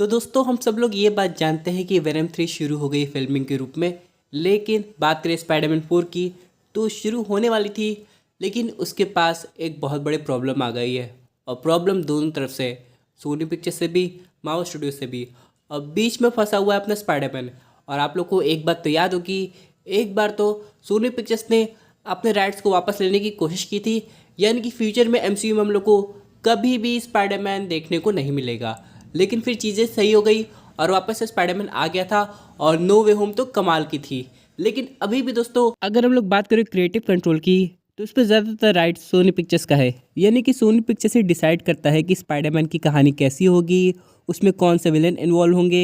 तो दोस्तों हम सब लोग ये बात जानते हैं कि वेनम 3 शुरू हो गई फिल्मिंग के रूप में। लेकिन बात करें स्पाइडरमैन 4 की, तो शुरू होने वाली थी, लेकिन उसके पास एक बहुत बड़े प्रॉब्लम आ गई है। और प्रॉब्लम दोनों तरफ से, सोनी पिक्चर से भी, मार्वल स्टूडियो से भी। और बीच में फंसा हुआ है अपना स्पाइडरमैन। और आप लोग को एक बात तो याद होगी, एक बार तो सोनी पिक्चर्स ने अपने राइट्स को वापस लेने की कोशिश की थी, यानी कि फ्यूचर में एमसीयू में हम लोग को कभी भी स्पाइडरमैन देखने को नहीं मिलेगा। लेकिन फिर चीज़ें सही हो गई और वापस से स्पाइडरमैन आ गया था। और नो वे होम तो कमाल की थी। लेकिन अभी भी दोस्तों, अगर हम लोग बात करें क्रिएटिव कंट्रोल की, तो उस पर ज़्यादातर राइट सोनी पिक्चर्स का है। यानी कि सोनी पिक्चर्स ही डिसाइड करता है कि स्पाइडरमैन की कहानी कैसी होगी, उसमें कौन से विलेन इन्वॉल्व होंगे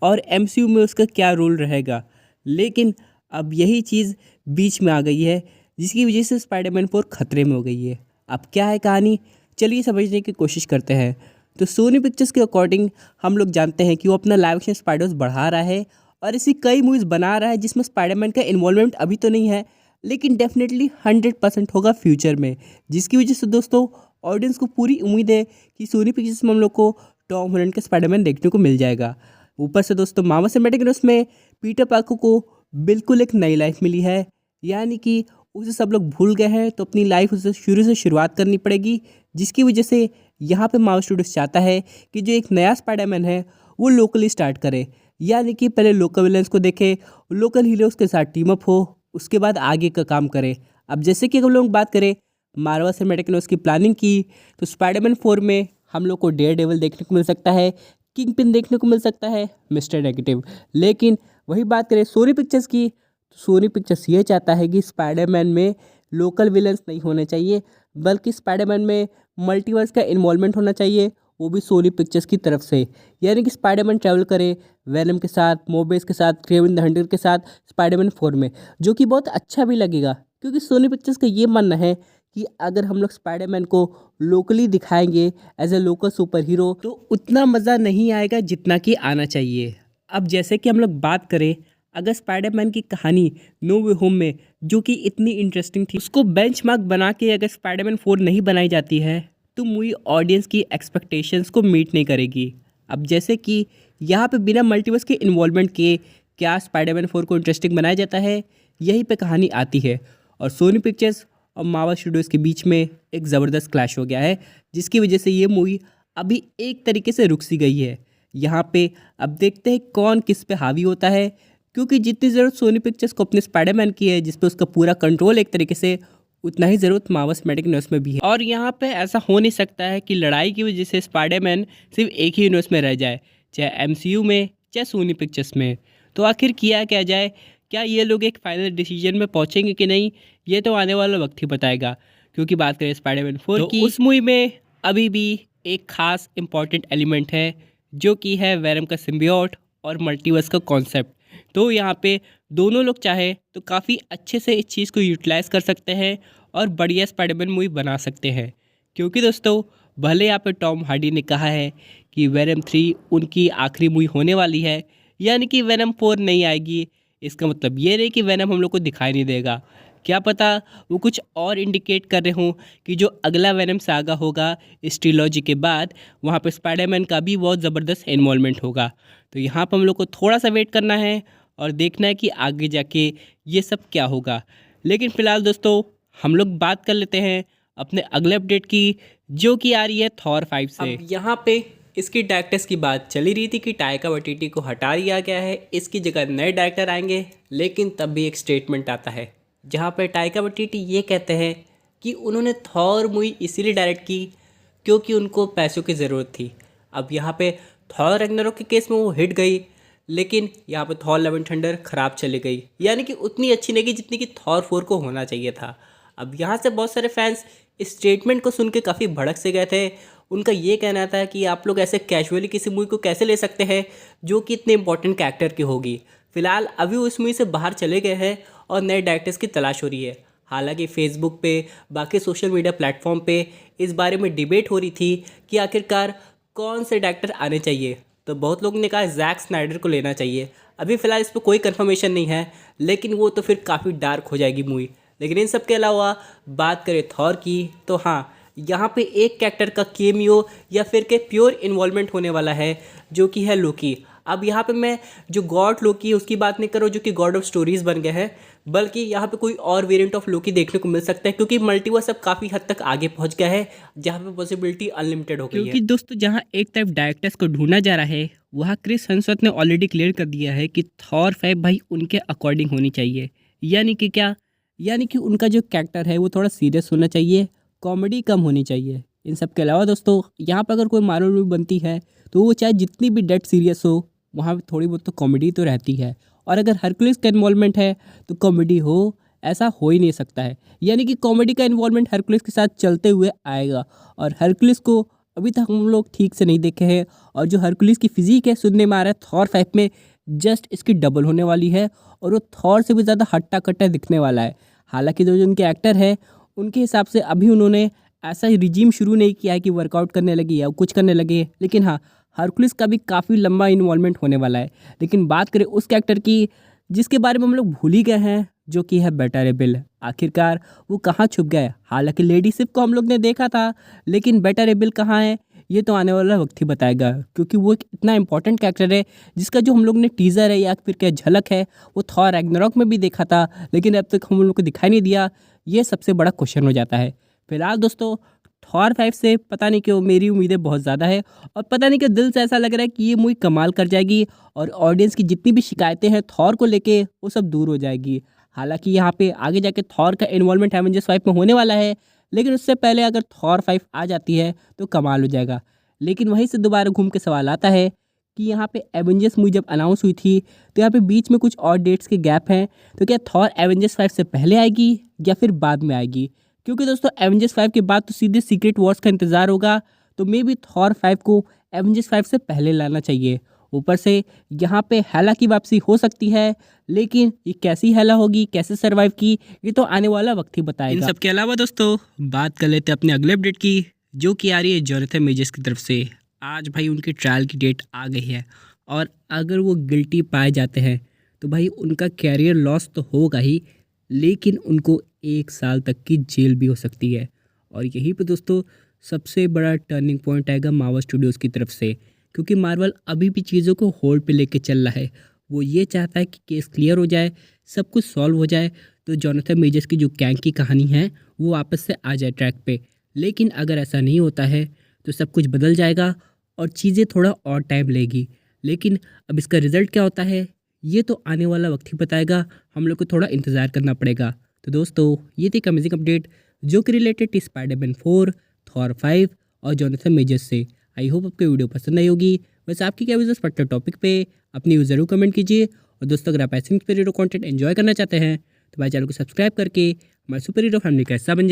और एमसीयू में उसका क्या रोल रहेगा। लेकिन अब यही चीज़ बीच में आ गई है, जिसकी वजह से स्पाइडरमैन 4 खतरे में हो गई है। अब क्या है कहानी, चलिए समझने की कोशिश करते हैं। तो सोनी पिक्चर्स के अकॉर्डिंग हम लोग जानते हैं कि वो अपना लाइव एक्शन स्पाइडर्स बढ़ा रहा है और ऐसी कई मूवीज़ बना रहा है जिसमें स्पाइडरमैन का इन्वॉल्वमेंट अभी तो नहीं है, लेकिन डेफिनेटली 100% होगा फ्यूचर में। जिसकी वजह से दोस्तों ऑडियंस को पूरी उम्मीद है कि सोनी पिक्चर्स में हम लोग को टॉम हॉलैंड का स्पाइडरमैन देखने को मिल जाएगा। ऊपर से दोस्तों मार्वल सिनेमैटिक यूनिवर्स में पीटर पार्कर को बिल्कुल एक नई लाइफ मिली है, यानी कि उसे सब लोग भूल गए हैं, तो अपनी लाइफ उसे शुरू से शुरुआत करनी पड़ेगी। जिसकी वजह से यहाँ पे मार्वल स्टूडियोज चाहता है कि जो एक नया स्पाइडरमैन है वो लोकली स्टार्ट करे, यानी कि पहले लोकल विलेंस को देखे, लोकल हीरोज़ के साथ टीम अप हो, उसके बाद आगे का काम करे। अब जैसे कि अगर लोग बात करें मार्वल सिनेमैटिक यूनिवर्स की प्लानिंग की, तो स्पाइडरमैन 4 में हम लोग को डेयर डेविल देखने को मिल सकता है, किंग पिन देखने को मिल सकता है, मिस्टर नेगेटिव। लेकिन वही बात करें सोनी पिक्चर्स की, तो सोनी पिक्चर्स ये चाहता है कि स्पाइडरमैन में लोकल विलेंस नहीं होने चाहिए, बल्कि स्पाइडरमैन में मल्टीवर्स का इन्वॉल्वमेंट होना चाहिए, वो भी सोनी पिक्चर्स की तरफ से। यानी कि स्पाइडरमैन ट्रैवल करे वेनम के साथ, मोबियस के साथ, क्रेवन द हंटर के साथ स्पाइडरमैन 4 में, जो कि बहुत अच्छा भी लगेगा। क्योंकि सोनी पिक्चर्स का ये मानना है कि अगर हम लोग स्पाइडरमैन को लोकली दिखाएंगे as a local superhero, तो उतना मज़ा नहीं आएगा जितना कि आना चाहिए। अब जैसे कि हम लोग बात करें, अगर स्पाइडरमैन की कहानी नो वे होम में जो कि इतनी इंटरेस्टिंग थी, उसको बेंचमार्क बना के अगर स्पाइडरमैन 4 नहीं बनाई जाती है, तो मूवी ऑडियंस की एक्सपेक्टेशंस को मीट नहीं करेगी। अब जैसे कि यहाँ पे बिना मल्टीवर्स के इन्वॉल्वमेंट के क्या स्पाइडरमैन 4 को इंटरेस्टिंग बनाया जाता है, यहीं पे कहानी आती है। और सोनी पिक्चर्स और मार्वल स्टूडियोज़ के बीच में एक ज़बरदस्त क्लैश हो गया है, जिसकी वजह से ये मूवी अभी एक तरीके से रुक सी गई है। यहाँ पे अब देखते हैं कौन किस पे हावी होता है, क्योंकि जितनी ज़रूरत सोनी पिक्चर्स को अपने स्पाइडरमैन की है, जिस पे उसका पूरा कंट्रोल एक तरीके से, उतना ही ज़रूरत मार्वल सिनेमैटिक यूनिवर्स में भी है। और यहाँ पे ऐसा हो नहीं सकता है कि लड़ाई की वजह से स्पाइडरमैन सिर्फ एक ही यूनिवर्स में रह जाए, चाहे एमसीयू में चाहे सोनी पिक्चर्स में। तो आखिर किया क्या जाए, क्या ये लोग एक फाइनल डिसीजन में पहुँचेंगे कि नहीं, ये तो आने वाला वक्त ही बताएगा। क्योंकि बात करें स्पाइडरमैन 4 की, उस मूवी में अभी भी एक खास इंपॉर्टेंट एलिमेंट है, जो कि है वेनम का सिम्बियोट और मल्टीवर्स का कॉन्सेप्ट। तो यहाँ पे दोनों लोग चाहे तो काफ़ी अच्छे से इस चीज़ को यूटिलाइज़ कर सकते हैं और बढ़िया स्पाइडरमैन मूवी बना सकते हैं। क्योंकि दोस्तों भले यहाँ पे टॉम हार्डी ने कहा है कि वेनम 3 उनकी आखिरी मूवी होने वाली है, यानी कि वेनम 4 नहीं आएगी, इसका मतलब ये नहीं कि वेनम हम लोग को दिखाई नहीं देगा। क्या पता वो कुछ और इंडिकेट कर रहे हों कि जो अगला वेनम सागा होगा इस ट्रिलॉजी के बाद, वहाँ पे स्पाइडरमैन का भी बहुत ज़बरदस्त इन्वॉल्वमेंट होगा। तो यहाँ पर हम लोग को थोड़ा सा वेट करना है और देखना है कि आगे जाके ये सब क्या होगा। लेकिन फ़िलहाल दोस्तों हम लोग बात कर लेते हैं अपने अगले अपडेट की, जो कि आ रही है थॉर 5 से। अब यहाँ पे इसकी डायरेक्टर्स की बात चली रही थी कि टाइका वाइटिटी को हटा दिया गया है, इसकी जगह नए डायरेक्टर आएंगे। लेकिन तब भी एक स्टेटमेंट आता है जहाँ पे टाइका वाइटिटी ये कहते हैं कि उन्होंने थॉर मूवी इसीलिए डायरेक्ट की क्योंकि उनको पैसों की ज़रूरत थी। अब यहाँ पे थॉर रैग्नारोक के केस में वो हिट गई, लेकिन यहाँ पे थॉर लव एंड थंडर ख़राब चली गई, यानी कि उतनी अच्छी नहीं गई जितनी कि थॉर 4 को होना चाहिए था। अब यहाँ से बहुत सारे फैंस इस स्टेटमेंट को सुन के काफ़ी भड़क से गए थे। उनका ये कहना था कि आप लोग ऐसे कैजुअली किसी मूवी को कैसे ले सकते हैं जो कि इतने इंपॉर्टेंट कैरेक्टर की होगी। फ़िलहाल अभी वो इस मूवी से बाहर चले गए हैं और नए डायरेक्टर्स की तलाश हो रही है। हालांकि फेसबुक पे, बाकी सोशल मीडिया प्लेटफॉर्म पे इस बारे में डिबेट हो रही थी कि आखिरकार कौन से डायरेक्टर आने चाहिए। तो बहुत लोगों ने कहा जैक स्नाइडर को लेना चाहिए। अभी फ़िलहाल इस पर कोई कंफर्मेशन नहीं है, लेकिन वो तो फिर काफ़ी डार्क हो जाएगी मूवी। लेकिन इन सब के अलावा बात करें थॉर की, तो हाँ, यहाँ पे एक कैरेक्टर का केमियो या फिर के प्योर इन्वॉल्वमेंट होने वाला है, जो कि है लोकी। अब यहाँ पे मैं जो गॉड लोकी है उसकी बात नहीं कर रहा हूँ, जो कि गॉड ऑफ स्टोरीज बन गए हैं, बल्कि यहाँ पे कोई और वेरिएंट ऑफ लोकी देखने को मिल सकता है, क्योंकि मल्टीवर्स अब काफ़ी हद तक आगे पहुँच गया है, जहाँ पे पॉसिबिलिटी अनलिमिटेड हो गई है। क्योंकि दोस्तों जहाँ एक तरफ डायरेक्टर्स को ढूंढा जा रहा है, वहाँ क्रिस हेम्सवर्थ ने ऑलरेडी क्लियर कर दिया है कि थॉर 5 भाई उनके अकॉर्डिंग होनी चाहिए। यानी कि क्या, यानी कि उनका जो कैरेक्टर है वो थोड़ा सीरियस होना चाहिए, कॉमेडी कम होनी चाहिए। इन सब के अलावा दोस्तों यहाँ पर अगर कोई मार्वल मूवी बनती है तो वो चाहे जितनी भी डेड सीरियस हो, वहाँ पे थोड़ी बहुत तो कॉमेडी तो रहती है। और अगर हरकुलिस का इन्वॉल्वमेंट है तो कॉमेडी हो, ऐसा हो ही नहीं सकता है। यानी कि कॉमेडी का इन्वॉल्वमेंट हरकुलिस के साथ चलते हुए आएगा, और हरकुलिस को अभी तक हम लोग ठीक से नहीं देखे हैं। और जो हरकुलिस की फिजिक है सुनने में आ रहा है थॉर 5 में जस्ट इसकी डबल होने वाली है, और वो थॉर से भी ज़्यादा हट्टा कट्टा दिखने वाला है। हालांकि जो उनके एक्टर है उनके हिसाब से अभी उन्होंने ऐसा रिजीम शुरू नहीं किया है कि वर्कआउट करने लगे या कुछ करने लगे, लेकिन हाँ हरकुलिस का भी काफ़ी लंबा इन्वॉल्वमेंट होने वाला है। लेकिन बात करें उस कैरेक्टर की जिसके बारे में हम लोग भूल ही गए हैं, जो कि है बेटा रे बिल। आखिरकार वो कहाँ छुप गए? हालांकि लेडी सिप को हम लोग ने देखा था, लेकिन बेटा रे बिल कहाँ है ये तो आने वाला वक्त ही बताएगा, क्योंकि वो एक इतना इंपॉर्टेंट कैरेक्टर है जिसका जो हम लोग ने टीज़र है या फिर क्या झलक है वो थॉर रैग्नारॉक में भी देखा था, लेकिन अब तक हम लोग को दिखाई नहीं दिया। ये सबसे बड़ा क्वेश्चन हो जाता है। फिलहाल दोस्तों थॉर 5 से पता नहीं क्यों मेरी उम्मीदें बहुत ज़्यादा है, और पता नहीं क्यों दिल से ऐसा लग रहा है कि ये मूवी कमाल कर जाएगी, और ऑडियंस की जितनी भी शिकायतें हैं थॉर को लेके वो सब दूर हो जाएगी। हालांकि यहाँ पे आगे जाके थॉर का इन्वॉल्वमेंट एवेंजर्स 5 में होने वाला है, लेकिन उससे पहले अगर थॉर 5 आ जाती है तो कमाल हो जाएगा। लेकिन वहीं से दोबारा घूम के सवाल आता है कि यहाँ पे एवेंजर्स मूवी जब अनाउंस हुई थी तो यहाँ पे बीच में कुछ और डेट्स के गैप हैं, तो क्या थॉर एवेंजर्स 5 से पहले आएगी या फिर बाद में आएगी? क्योंकि दोस्तों एवेंजर्स 5 के बाद तो सीधे सीक्रेट वॉर्स का इंतज़ार होगा, तो मे भी थॉर 5 को एवेंजर्स 5 से पहले लाना चाहिए। ऊपर से यहाँ पे हेला की वापसी हो सकती है, लेकिन ये कैसी हेला होगी, कैसे सरवाइव की, ये तो आने वाला वक्त ही बताएगा। इन सब के अलावा दोस्तों बात कर लेते हैं अपने अगले अपडेट की, जो कि आ रही है जोनाथन मेजर्स की तरफ से। आज भाई उनकी ट्रायल की डेट आ गई है, और अगर वो गिल्टी पाए जाते हैं तो भाई उनका कैरियर लॉस तो होगा ही, लेकिन उनको 1 साल तक की जेल भी हो सकती है। और यहीं पे दोस्तों सबसे बड़ा टर्निंग पॉइंट आएगा मार्वल स्टूडियोज़ की तरफ से, क्योंकि मार्वल अभी भी चीज़ों को होल्ड पे लेके चल रहा है। वो ये चाहता है कि केस क्लियर हो जाए, सब कुछ सॉल्व हो जाए, तो जोनाथन मेजर्स की जो गैंग की कहानी है वो वापस से आ जाए ट्रैक पे। लेकिन अगर ऐसा नहीं होता है तो सब कुछ बदल जाएगा और चीज़ें थोड़ा और टाइम लेगी। लेकिन अब इसका रिज़ल्ट क्या होता है ये तो आने वाला वक्त ही बताएगा, हम लोग को थोड़ा इंतज़ार करना पड़ेगा। तो दोस्तों ये थी एक अमेजिंग अपडेट जो कि रिलेटेड थी स्पाइडरमैन 4, थॉर 5 और जोनाथन मेजर्स से। आई होप आपको वीडियो पसंद आई होगी। वैसे आपकी क्या व्यूज़ पर्टिकुलर टॉपिक पे अपनी व्यूज़ ज़रूर कमेंट कीजिए। और दोस्तों अगर आप ऐसे सुपर हीरो कंटेंट एंजॉय करना चाहते हैं तो भाई चैनल को सब्सक्राइब करके हमारे सुपर हीरो फैमिली का हिस्सा बन जाए।